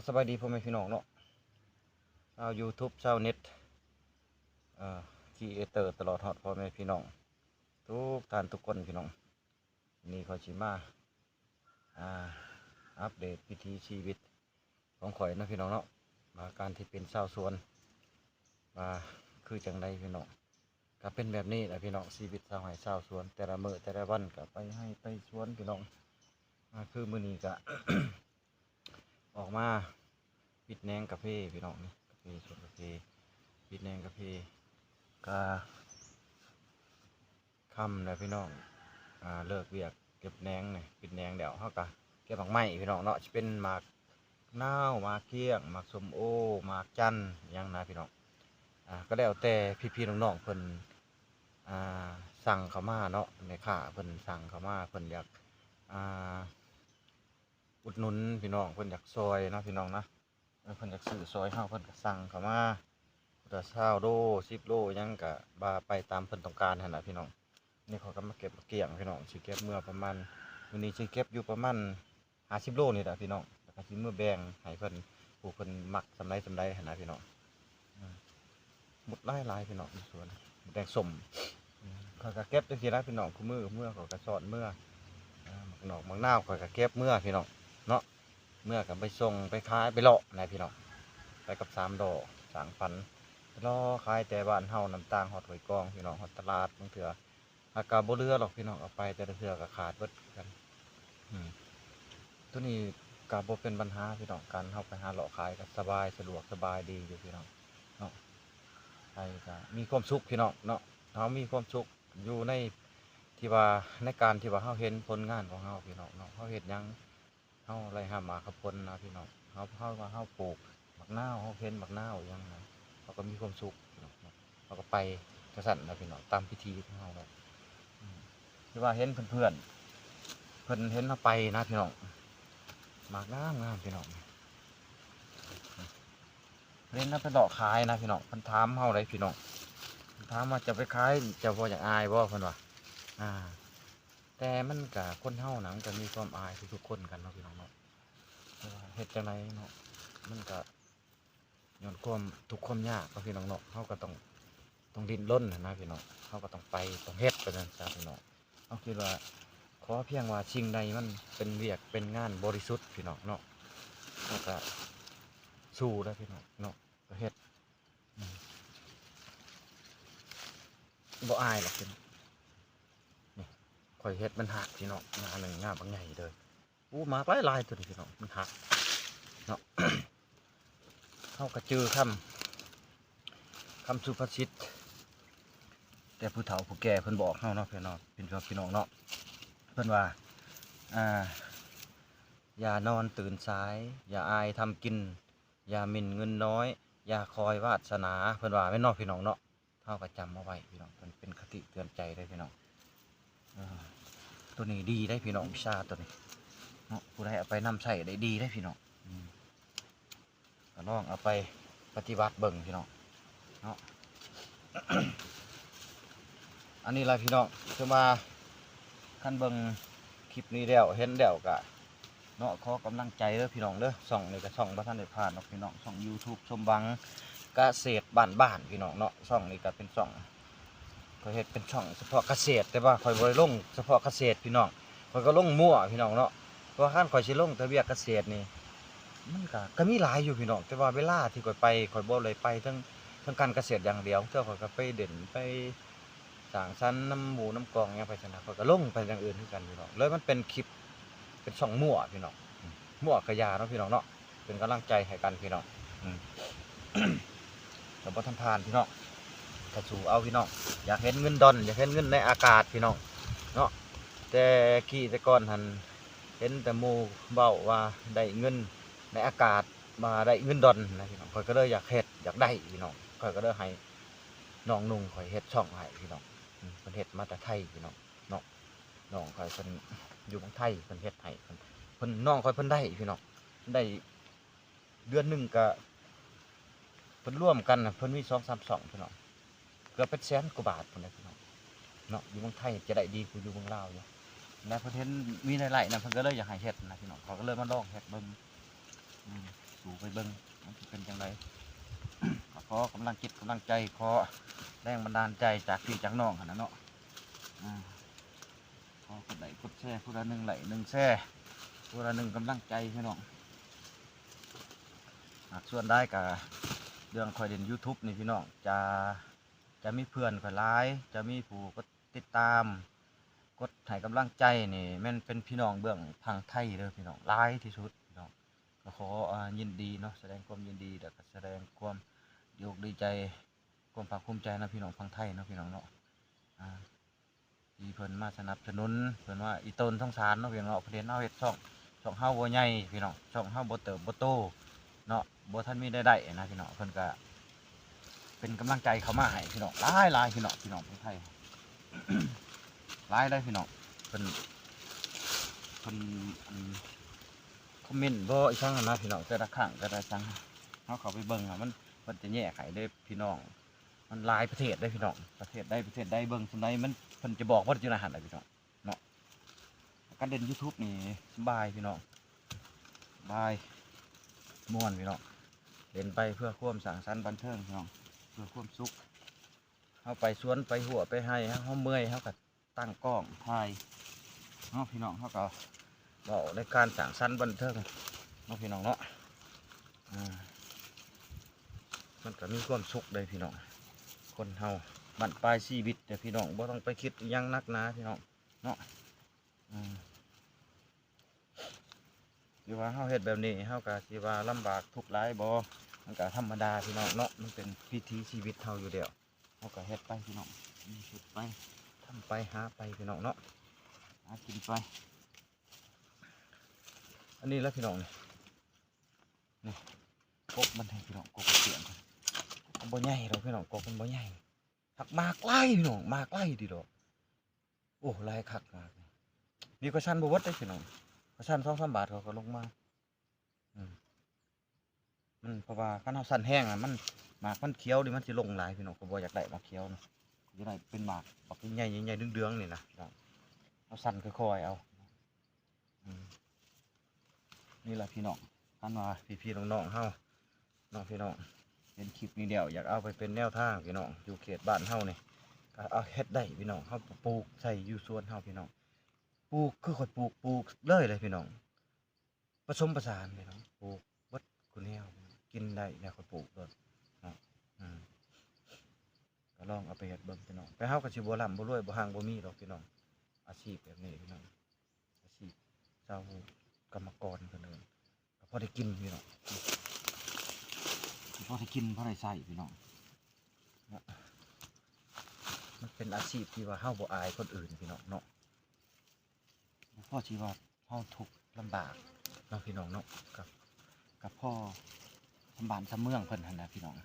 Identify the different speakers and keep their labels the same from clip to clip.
Speaker 1: สบายดีพ่อแม่พี่น้องเนาะชาว YouTube ชาวเน็ตครีเอเตอร์ตลอดฮอดพ่อแม่พี่น้องทุกท่านทุกคนพี่น้องนี่ขอชิมาอัปเดตวิถีชีวิตของข่อยนะพี่น้องเนาะมาการที่เป็นชาวสวนมาคือจังใดพี่น้องก็เป็นแบบนี้แหละพี่น้องชีวิตชาวไร่ชาวสวนแต่ละมื้อแต่ละวันก็ไปให้ไปสวนพี่น้องคือมื้อนี้ก็ ออกมาปิดแหนงกาแฟพี่น้องนี่กาแฟสวนกาแฟปิดแหนงกาแฟก็ค่ำแล้วพี่น้องเลิกเวียกเก็บแหนงนี่ปิดแหนงเดี๋ยวเขาก็เก็บหมากไม้พี่น้องเนาะจะเป็นหมากนาวหมากเกี้ยงหมากส้มโอหมากจันยังนะพี่น้องก็แล้วแต่พี่ๆน้องๆเพิ่นสั่งเขามาเนาะในข่าเพิ่นสั่งเขามาเพิ่นอยากอุดหนุนพี่น้องเพิ่นอยากซอยเนาะพี่น้องนะเพิ่นอยากซื้อซอยเฮาเพิ่นก็สั่งเขามาแต่20 โล10 โลยังก็บาไปตามเพิ่นต้องการหั่นน่ะพี่น้องนี่เขาก็มาเก็บเกี่ยงพี่น้องสิเก็บเมื่อประมาณมื้อนี้สิเก็บอยู่ประมาณ50 โลนี่แหละพี่น้องแล้วก็สิมื้อแบ่งให้เพิ่นผู้เพิ่นมักสำไรหั่นน่ะพี่น้องหมดหลายๆพี่น้องในสวนแดงส้มเขาก็เก็บจังซี่นะพี่น้องคู่มือเมื่อเขาก็สอนเมื่อหมักหนอกหมักนาวเขาก็เก็บเมื่อพี่น้องเนาะเมื่อกับไปส่งไปขายไปเลาะนะพี่น้องไปกับ3 ดอก3,000ไปเลาะขายแต่บ้านเฮาน้ำตาลฮอดหอยกองพี่น้องฮอดตลาดบางเถื่ออากาศบ่เรือหรอกพี่น้องเอาไปแต่ละเถื่อก็ขาดเบิดกันตัวนี้ก็บ่เป็นปัญหาพี่น้องการเฮาไปหาเลาะขายก็สบายสะดวกสบายดีอยู่พี่น้องเนาะใครก็มีความสุขพี่น้องเนาะเฮามีความสุขอยู่ในที่ว่าในการที่ว่าเฮาเห็นผลงานของเฮาพี่น้องเนาะเฮาเฮ็ดหยังเฮาไรหามาขับผลนะพี่น้องเฮาว่าเฮาปลูกหมักนาวเฮาเห็นหมักนาวยังไงเขาก็มีความสุขพี่น้องเขาก็ไปกระสันนะพี่น้องตามพิธีของเฮาเลยที่ว่าเห็นเพื่อนเห็นเฮาไปนะพี่น้องหมักงามพี่น้องเล่นน่าไปดอกขายนะพี่น้องเพิ่นถามเฮาเลยพี่น้องถามว่าจะไปขายจะบ่อยากอายบ่เพิ่นว่าแต่มันกะคนเฮานะมันก็มีความอายทุกๆคนกันเนาะพี่น้องเนาะเฮ็ดจังไดเนาะมันก็ย้อนความทุกข์ความยากพี่น้องเนาะเฮาก็ต้องดิ้นรนนะพี่น้องเฮาก็ต้องไปต้องเฮ็ดไปนั่นจ้าพี่น้องเฮาคิดว่าขอเพียงว่าสิ่งใดมันเป็นเวียกเป็นงานบริสุทธิ์พี่น้องเนาะเฮาก็สู้ได้พี่น้องเนาะก็เฮ็ดบ่อายหรอกพี่น้องนี่ข่อยเฮ็ดมันหักพี่น้องงานหนึ่งงานบางใหญ่เลยมาหลายตัวนี้พี่น้องมันหักเนาะ เข้ากระจือคำสุภาษิตแต่ผู้เฒ่าผู้แก่เพิ่นบอกเฮาเนาะพี่น้องพี่น้องเนาะเพิ่นว่าอย่านอนตื่นสายอย่าอายทำกินอย่าหมิ่นเงินน้อยอย่าคอยวาสนาเพิ่นว่าไม่นอกพี่น้องเนาะเฮาก็จำเอาไว้พี่น้องมันเป็นคติเตือนใจได้พี่น้องตัวนี้ดีได้พี่น้องวิชาตัวนี้เนาะผู้ใดเอาไปนำใช้ได้ดีได้พี่น้องก็ลองเอาไปปฏิบัติเบิ่งพี่น้องเนาะ อันนี้แหละพี่น้องคือมาขั้นเบิ่งคลิปนี้แล้วเห็นแล้วก็เนาะขอกำลังใจเด้อพี่น้องเด้อส่องนี่ก็ส่องบ่ทันได้ผ่านเนาะพี่น้องส่อง YouTube ชมบังเกษตรบ้านพี่น้องเนาะส่องนี่ก็เป็นส่องก็เฮ็ดเป็นช่องเฉพาะเกษตรแต่ว่าข่อยบ่ได้ลงเฉพาะเกษตรพี่น้องข่อยก็ลงมั่วพี่น้องเนาะเพราะคันข่อยสิลงแต่เวียกเกษตรนี่มันก็มีหลายอยู่พี่น้องแต่ว่าเวลาที่ข่อยไปข่อยบ่เลยไปทั้งการเกษตรอย่างเดียวเทื่อข่อยก็ไปเด่นไปสร้างสรรค์น้ำหมูน้ำกองอย่างไปชนะข่อยก็ลงไปอย่างอื่นคือกันพี่น้องเลยมันเป็นคลิปเป็นช่องมั่วพี่น้องมั่วกระยาเนาะพี่น้องเนาะเป็นกำลังใจให้กันพี่น้องแต่บ่ทันผ่านพี่น้องกระสู่เอาพี่น้องอยากเห็นเงินดอนอยากเห็นเงินในอากาศพี่น้องเนาะแต่ก่อนหันเห็นแต่หมู่เบ้าว่าได้เงินในอากาศมาได้เงินดอนนะพี่น้องข่อยก็เลยอยากเฮ็ดอยากได้พี่น้องข่อยก็เลยให้น้องนุ่งข่อยเฮ็ดช่องให้พี่น้องเพิ่นเฮ็ดมาแต่ไทยพี่น้องเนาะน้องข่อยเพิ่นอยู่เมืองไทยเพิ่นเฮ็ดให้เพิ่นน้องข่อยเพิ่นได้พี่น้องได้เดือนหนึ่งก็เพิ่นร่วมกันเพิ่นมี2-3 ช่องพี่น้องเกือบเป็น100,000 กว่าบาทพุ่นน่ะพี่น้องเนาะอยู่เมืองไทยจะได้ดีกว่าอยู่เมืองลาวอยู่แล้วเพิ่นเห็นมีหลายๆนะเพิ่นก็เลยอยากให้เฮ็ดนะพี่น้องเขาก็เลยมาลองเฮ็ดเบิ่ง สู่ไปเบิ่งมันสิเป็นจังได ก็ขอกำลังจิตกำลังใจขอแรงบันดาลใจจากพี่จากน้องหั่นน่ะเนาะขอกดไลค์กดแชร์ผู้ละ1 ไลค์ 1 แชร์ผู้ละ1 กำลังใจพี่น้องหากส่วนได้ก็เรื่องคอยเด่น YouTube นี่พี่น้องจะมีเพื่อนคอยหลายจะมีผู้กดติดตามกดให้กำลังใจนี่แม่นเป็นพี่น้องเบื้องทางไทยเด้อพี่น้องหลายที่สุดพี่น้องก็ขอยินดีเนาะแสดงความยินดีแล้วก็แสดงความดีอกดีใจความภาคภูมิใจนะพี่น้องทางไทยเนาะพี่น้องเนาะที่เพิ่นมาสนับสนุนเพิ่นว่าอีต้นท้องสารเนาะพี่น้องเนาะเพิ่นเฮาเฮ็ดช่องเฮาบ่ใหญ่พี่น้องช่องเฮาบ่เติบบ่โตเนาะบ่ทันมีได้นะพี่น้องเพิ่นก็เป็นกำลังใจเข้ามาให้พี่น้องหลายพี่น้องทางไทย หลายได้พี่น้องเพิ่นคอมเมนต์บ่อีกครั้งนะพี่น้องแต่ละครั้งแต่ละครั้งเฮาเข้าไปเบิ่งมันจะแยกให้ได้พี่น้องมันหลายประเทศได้พี่น้องประเทศใดเบิ่งส่วนใดมันเพิ่นจะบอกว่าอยู่ในหันได้พี่น้องเนาะการเล่น YouTube นี่สบายพี่น้องสบายม่วนพี่น้องเล่นไปเพื่อความสร้างสรรค์บันเทิงพี่น้องเพื่อความสุขเฮาไปสวนไปหัวไปให้เฮาเมื่อยเฮาก็ตั้งกล้องถ่ายเนาะพี่น้องเฮาก็เว้าในการสร้างสรรค์บันเทิงเนาะพี่น้องเนาะมันก็มีความสุขเลยพี่น้องคนเฮาบั้นปลายชีวิตเดี๋ยวพี่น้องบ่ต้องไปคิดยังนักหนาพี่น้องเนาะสิว่าเฮาเฮ็ดแบบนี้เฮาก็สิว่าลำบากทุกข์หลายบ่มันก็ธรรมดาพี่น้องเนาะมันเป็นวิถีชีวิตเฮาอยู่แล้วเฮาก็เฮ็ดไปพี่น้องเฮ็ดไปทำไปหาไปพี่น้องเนาะหากินไปอันนี้แล้วพี่น้องนี่กบมันให้พี่น้องกบเสียงมันบ่ใหญ่หรอกพี่น้องกบมันบ่ใหญ่หักมากไล่พี่น้องมากไล่ดีดอกโอ้ลายคักมากมีกระชันบ่วัดได้พี่น้องกระชัน2-3 บาทเขาก็ลงมามันเพราะว่าคันเฮาสั่นแห้งมันหมากมันเขียวดิมันสิลงหลายพี่น้องก็บ่อยากได้หมากเขียวนะอยู่ไหนเป็นหมากบักใหญ่ๆเดืองๆนี่นะเอาสั่นค่อยๆเอานี่แหละพี่น้องคันว่าพี่ๆน้องๆเฮาน้องพี่น้องเห็นคลิปนี้เดียวอยากเอาไปเป็นแนวทางพี่น้องอยู่เขตบ้านเฮานี่ก็เอาเฮ็ดได้พี่น้องเฮาปลูกใส่อยู่สวนเฮาพี่น้องปลูกคือค่อยปลูกเลยพี่น้องผสมผสานพี่น้องปลูกเบิดกูแนวกินได้แล้วค่อยปลูกเลยเนาะก็ลองเอาไปเฮ็ดเบิ่งพี่น้องแต่เฮาก็สิบ่ร่ำบ่รวยบ่ห่างบ่มีดอกพี่น้องอาชีพแบบนี้พี่น้องอาชีพชาวกรรมกรเพิ่นเอิ้นก็พอได้กินพี่น้องพอได้กินพอได้ใช้พี่น้องมันเป็นอาชีพที่ว่าเฮาบ่อายคนอื่นพี่น้องเนาะพ่อชีว่าเฮาทุกข์ลำบากเนาะพี่น้องเนาะกับพ่อทำบ้านทำเมืองเพิ่นหั่นนะพี่น้อง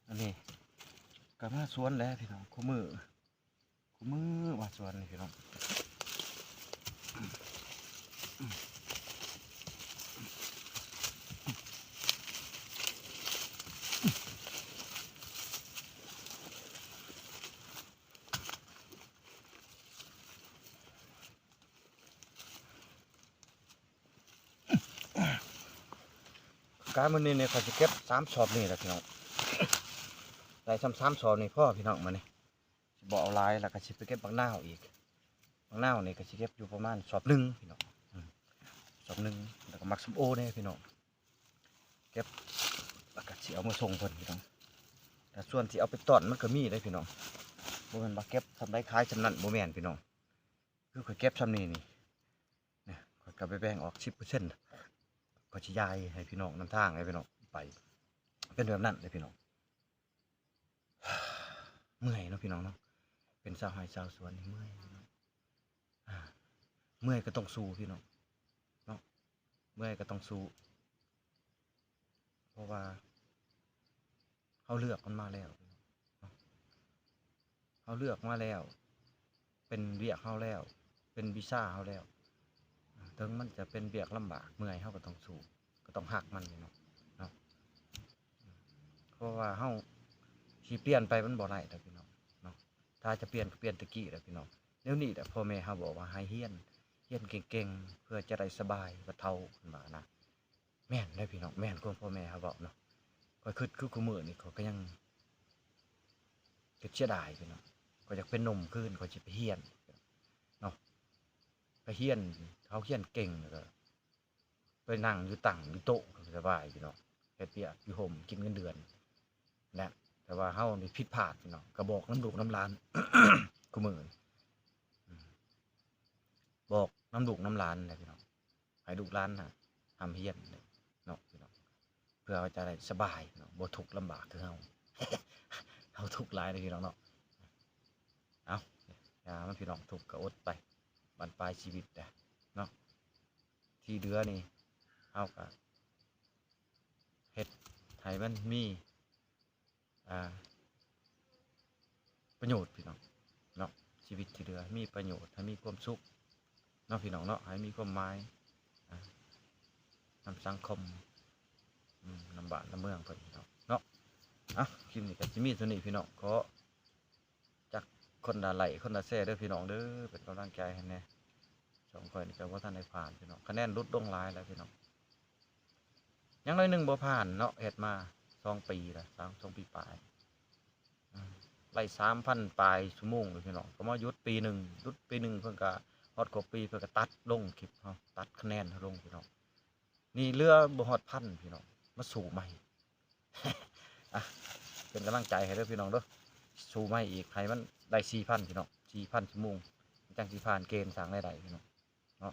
Speaker 1: อันนี้ก็มาสวนแล้วพี่น้องคู่มือมาสวนนี่พี่น้องการมื้อนี้เนี่ยเขาจะเก็บ3 สอบนี่แหละพี่น้องได้3 สอบนี่พ่อพี่น้องมานี่สิบ่เอาหลายแล้วก็สิไปเก็บบักนาวอีกบักนาวนี่ก็สิเก็บอยู่ประมาณสอบ1พี่น้องสอบ1แล้วก็มักส้มโอเนี่ยพี่น้องเก็บแล้วก็สิเอามาส่งเพิ่นพี่น้องแต่ส่วนที่เอาไปต้อนมันก็มีได้พี่น้องบ่แม่นว่าเก็บทำได้ขายจำนั้นบ่แม่นพี่น้องคือข่อยเก็บซำนี้นี่เนี่ยข่อยก็ไปแบ่งออก 10%ก็สิยายให้พี่น้องนำทางให้พี่น้องไปเป็นแบบนั้นเลยพี่น้องเมื่อยเนาะพี่น้องเนาะเป็นชาวไร่ชาวสวนนี่เมื่อยพี่น้องเมื่อยก็ต้องสู้พี่น้องเนาะเมื่อยก็ต้องสู้เพราะว่าเขาเลือกมันมาแล้วเขาเลือกมาแล้วเป็นเบียกเขาแล้วเป็นวิชาเขาแล้วถึงมันจะเป็นเบียกลำบากเมื่อยเขาก็ต้องสู้ก็ต้องหักมันพี่น้องเนาะเพราะว่าเขาที่เปลี่ยนไปมันบ่ได้แต่พี่น้องเนาะถ้าจะเปลี่ยนก็เปลี่ยนตะกี้แต่พี่น้อง เดี๋ยวนี้แหละพ่อแม่เขาบอกว่าให้เฮียนเก่งๆเพื่อจะได้สบายบรรเทาขึ้นมานะแม่นได้พี่น้องแม่นของพ่อแม่เขาบอกเนาะก็คือคู่มือนี่เขาก็ยังเสียดายพี่น้องก็อยากเป็นหนุ่มขึ้นก็จะไปเฮียนเนาะไปเฮียนเขาเฮียนเก่งแล้วก็ไปนั่งอยู่ตั้งอยู่โต๊ะสบายพี่น้องเฮ็ดเปียกอยู่ห่มกินเงินเดือนนะแต่ว่าเฮานี่ผิดพลาดพี่น้องก็บอกน้ำลูกน้ำหลาน คู่มือนี่บอกน้ำลูกน้ำหลานนะพี่น้องให้ลูกหลานน่ะทำเฮียนเนาะพี่น้องเพื่อเขาจะได้สบายเนาะบ่ทุกข์ลำบากคือเฮา เฮาทุกข์หลายเลยพี่น้องเนาะเอาอย่ามันพี่น้องทุกข์ก็อดไปบรรปลายชีวิตเนาะที่เหลือนี่เฮาก็เฮ็ดให้มันมีประโยชน์พี่น้องเนาะชีวิตที่เหลือมีประโยชน์ให้มีความสุขเนาะพี่น้องเนาะให้มีความหมายนำสังคมนำบ้านนำเมืองเพิ่นพี่น้องเนาะคลิปนี้ก็สิมีเท่านี้พี่น้องขอจากคนละไลค์คนละแชร์เด้อพี่น้องเด้อเป็นกำลังใจให้แน่สองคนนี่ก็บ่ทันได้ผ่านพี่น้องคะแนนลดลงหลายแล้วพี่น้องยังน้อยหนึ่งบ่ผ่านเนาะเฮ็ดมา2 ปีแล้ว2 ปีปลายไล่3,000ปลายชั่วโมงเลยพี่น้องก็มาหยุดปีหนึ่งเพิ่นก็ฮอดกว่าปีเพิ่นก็ตัดลงคลิปเฮาตัดคะแนนลงพี่น้องนี่เรือบ่ฮอดพันพี่น้องมาสู่ใหม่ เป็นกำลังใจให้เด้อพี่น้องเด้อสู่ใหม่อีกให้มันได้4,000พี่น้อง4,000ชั่วโมงจังสิผ่านเกณฑ์สร้างรายได้พี่น้องเนาะ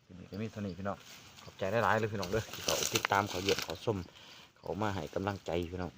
Speaker 1: คลิปนี้ก็มีเท่านี้พี่น้องขอบใจหลายๆเลยพี่น้องเด้อที่เขาติดตามเขาเยี่ยมเขาชมเขามาให้กำลังใจพี่น้อง